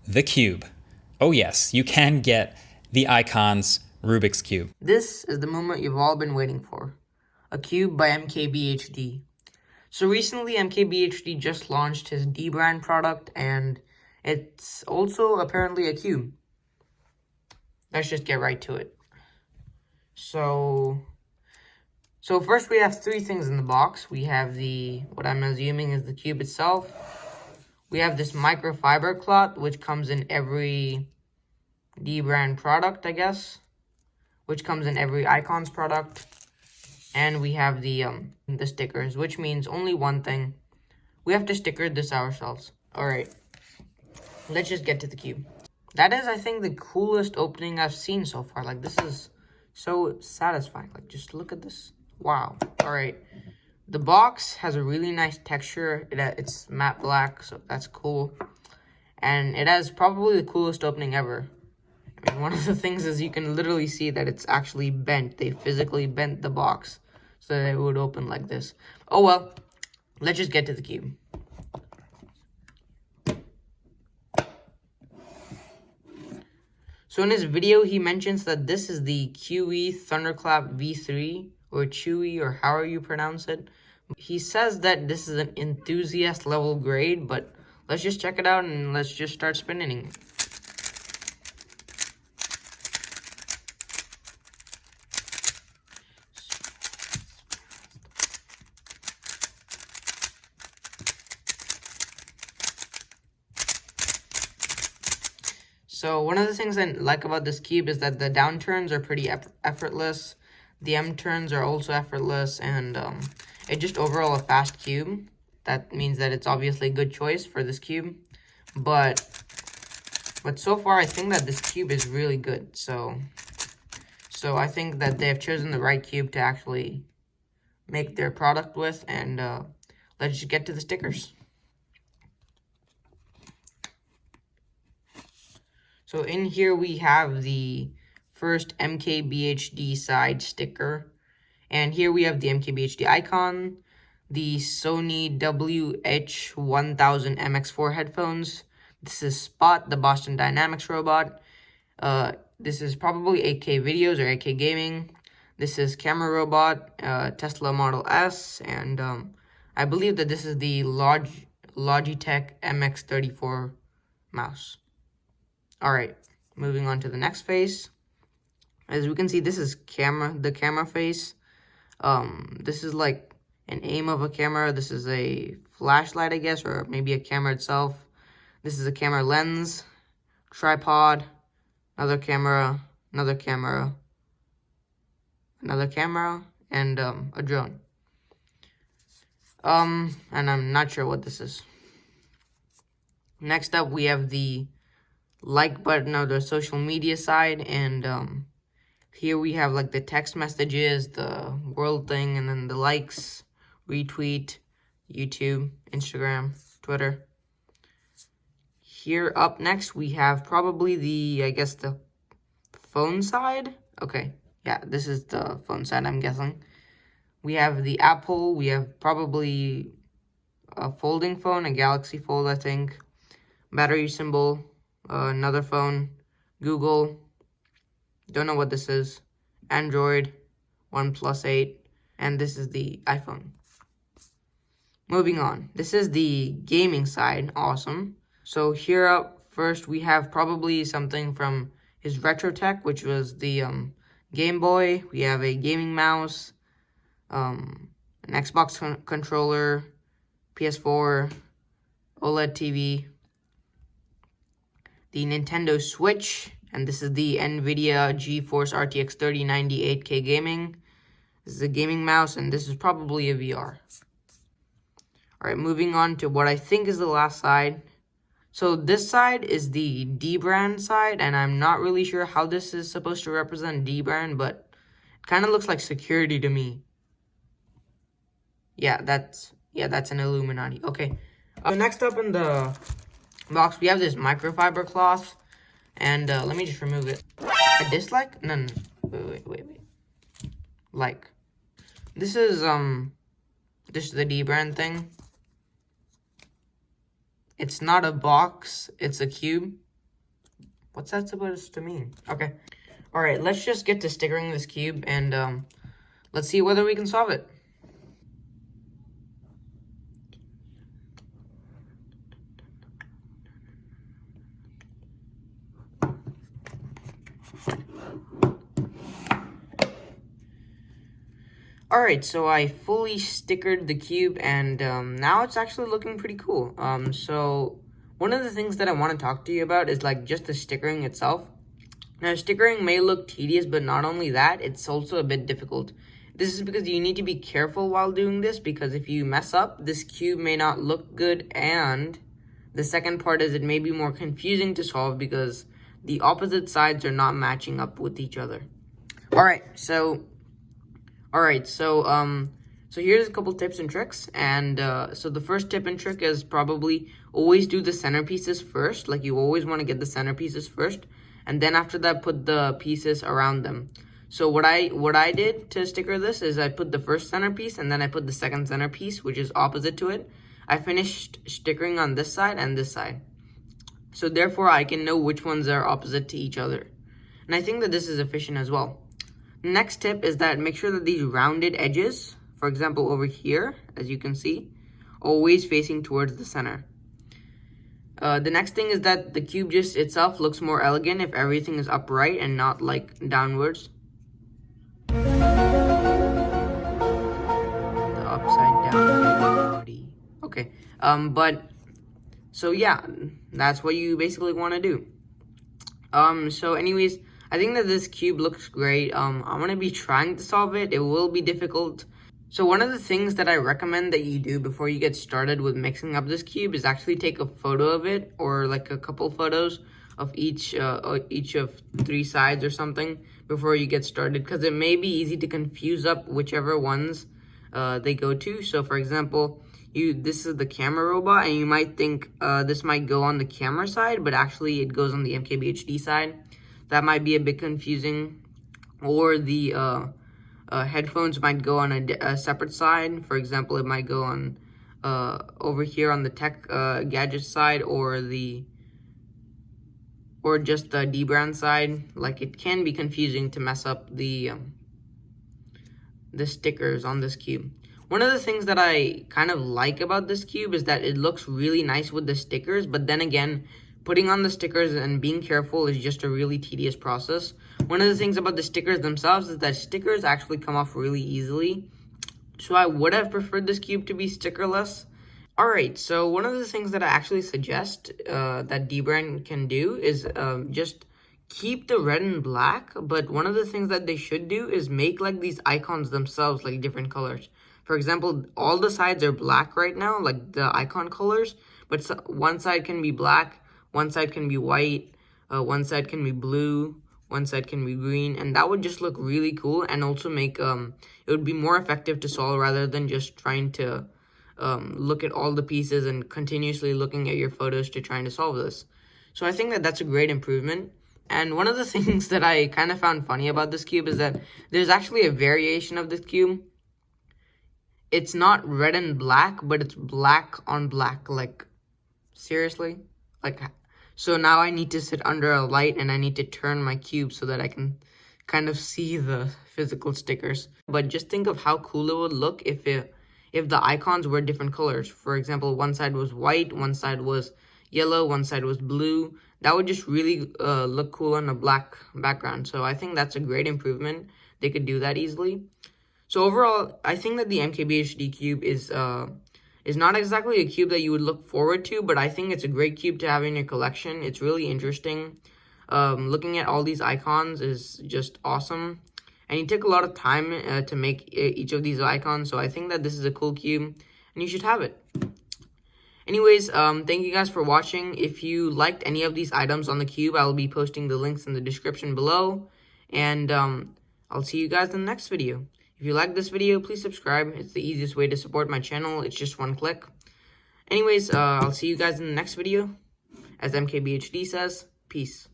The cube. Oh yes, you can get the Icon's Rubik's Cube. This is the moment you've all been waiting for. A cube by MKBHD. So recently MKBHD just launched his D brand product, and it's also apparently a cube. Let's just get right to it. So first we have three things in the box. We have what I'm assuming is the cube itself. We have this microfiber cloth, which comes in every D brand product, I guess, which comes in every Icons product. And we have the stickers, which means only one thing. We have to sticker this ourselves. Alright, let's just get to the cube. That is, I think, the coolest opening I've seen so far. Like, this is so satisfying. Like, just look at this. Wow. Alright. The box has a really nice texture. It's matte black, so that's cool. And it has probably the coolest opening ever. I mean, one of the things is you can literally see that it's actually bent. They physically bent the box so that it would open like this. Oh well, let's just get to the cube. So in his video, he mentions that this is the QE Thunderclap V3, or Chewy, or however you pronounce it. He says that this is an enthusiast level grade, but let's just check it out and let's just start spinning. So one of the things I like about this cube is that the down turns are pretty effortless. The M turns are also effortless, and it's just overall a fast cube. That means that it's obviously a good choice for this cube. But so far, I think that this cube is really good. So I think that they have chosen the right cube to actually make their product with. And let's just get to the stickers. So in here we have the first MKBHD side sticker. And here we have the MKBHD icon, the Sony WH-1000 MX4 headphones. This is Spot, the Boston Dynamics robot. This is probably 8K videos or 8K gaming. This is Camera Robot, Tesla Model S, and I believe that this is the Logitech MX34 mouse. Alright, moving on to the next face. As we can see, this is the camera face. This is like an aim of a camera. This is a flashlight, I guess, or maybe a camera itself. This is a camera lens, tripod, another camera, another camera, another camera, and a drone. And I'm not sure what this is. Next up, we have the like button of the social media side, and here we have like the text messages, the world thing, and then the likes, retweet, YouTube, Instagram, Twitter. Here up next we have probably the phone side. Okay, yeah, this is the phone side, I'm guessing. We have the Apple, we have probably a folding phone, a Galaxy Fold, I think. Battery symbol, another phone, Google, don't know what this is, Android, OnePlus 8, and this is the iPhone. Moving on, this is the gaming side, awesome. So here up first we have probably something from his retro tech, which was the Game Boy. We have a gaming mouse, an Xbox controller, PS4, OLED TV, the Nintendo Switch, and this is the NVIDIA GeForce RTX 3090 8K gaming. This is a gaming mouse, and this is probably a VR. Alright, moving on to what I think is the last side. So this side is the D brand side, and I'm not really sure how this is supposed to represent D brand, but it kind of looks like security to me. Yeah, that's an Illuminati. Okay. Next up in the box, we have this microfiber cloth, and let me just remove it. A dislike? No. Wait. Like, this is the D brand thing. It's not a box, it's a cube. What's that supposed to mean? Okay. Alright, let's just get to stickering this cube and let's see whether we can solve it. Alright, so I fully stickered the cube and now it's actually looking pretty cool. So one of the things that I want to talk to you about is like just the stickering itself. Now, stickering may look tedious, but not only that, it's also a bit difficult. This is because you need to be careful while doing this, because if you mess up, this cube may not look good, and the second part is it may be more confusing to solve because the opposite sides are not matching up with each other. Alright, so here's a couple tips and tricks, and so the first tip and trick is probably always do the centerpieces first. Like, you always want to get the centerpieces first, and then after that put the pieces around them. So what I did to sticker this is I put the first centerpiece and then I put the second centerpiece, which is opposite to it. I finished stickering on this side and this side, so therefore I can know which ones are opposite to each other, and I think that this is efficient as well. Next tip is that make sure that these rounded edges, for example over here, as you can see, always facing towards the center. The next thing is that the cube just itself looks more elegant if everything is upright and not like downwards. The upside down. Okay, but so yeah, that's what you basically want to do. So anyways, I think that this cube looks great. I'm gonna be trying to solve it. It will be difficult. So one of the things that I recommend that you do before you get started with mixing up this cube is actually take a photo of it, or like a couple photos of each of 3 sides or something before you get started, because it may be easy to confuse up whichever ones they go to. So for example, this is the camera robot, and you might think this might go on the camera side, but actually it goes on the MKBHD side. That might be a bit confusing. Or the headphones might go on a separate side. For example, it might go on over here on the tech gadget side, or just the D brand side. Like, it can be confusing to mess up the stickers on this cube. One of the things that I kind of like about this cube is that it looks really nice with the stickers, but then again, putting on the stickers and being careful is just a really tedious process. One of the things about the stickers themselves is that stickers actually come off really easily. So I would have preferred this cube to be stickerless. Alright, so one of the things that I actually suggest that dbrand can do is just keep the red and black, but one of the things that they should do is make like these icons themselves like different colors. For example, all the sides are black right now, like the icon colors, but one side can be black, one side can be white, one side can be blue, one side can be green, and that would just look really cool, and also make it would be more effective to solve rather than just trying to look at all the pieces and continuously looking at your photos to trying to solve this. So I think that that's a great improvement. And one of the things that I kind of found funny about this cube is that there's actually a variation of this cube. It's not red and black, but it's black on black. Like, seriously? Like, so now I need to sit under a light and I need to turn my cube so that I can kind of see the physical stickers. But just think of how cool it would look if the icons were different colors. For example, one side was white, one side was yellow, one side was blue. That would just really look cool on a black background. So I think that's a great improvement. They could do that easily. So overall, I think that the MKBHD cube is not exactly a cube that you would look forward to, but I think it's a great cube to have in your collection. It's really interesting. Looking at all these icons is just awesome. And it took a lot of time to make each of these icons, so I think that this is a cool cube, and you should have it. Anyways, thank you guys for watching. If you liked any of these items on the cube, I'll be posting the links in the description below. And I'll see you guys in the next video. If you like this video, please subscribe. It's the easiest way to support my channel. It's just one click. Anyways, I'll see you guys in the next video. As MKBHD says, peace.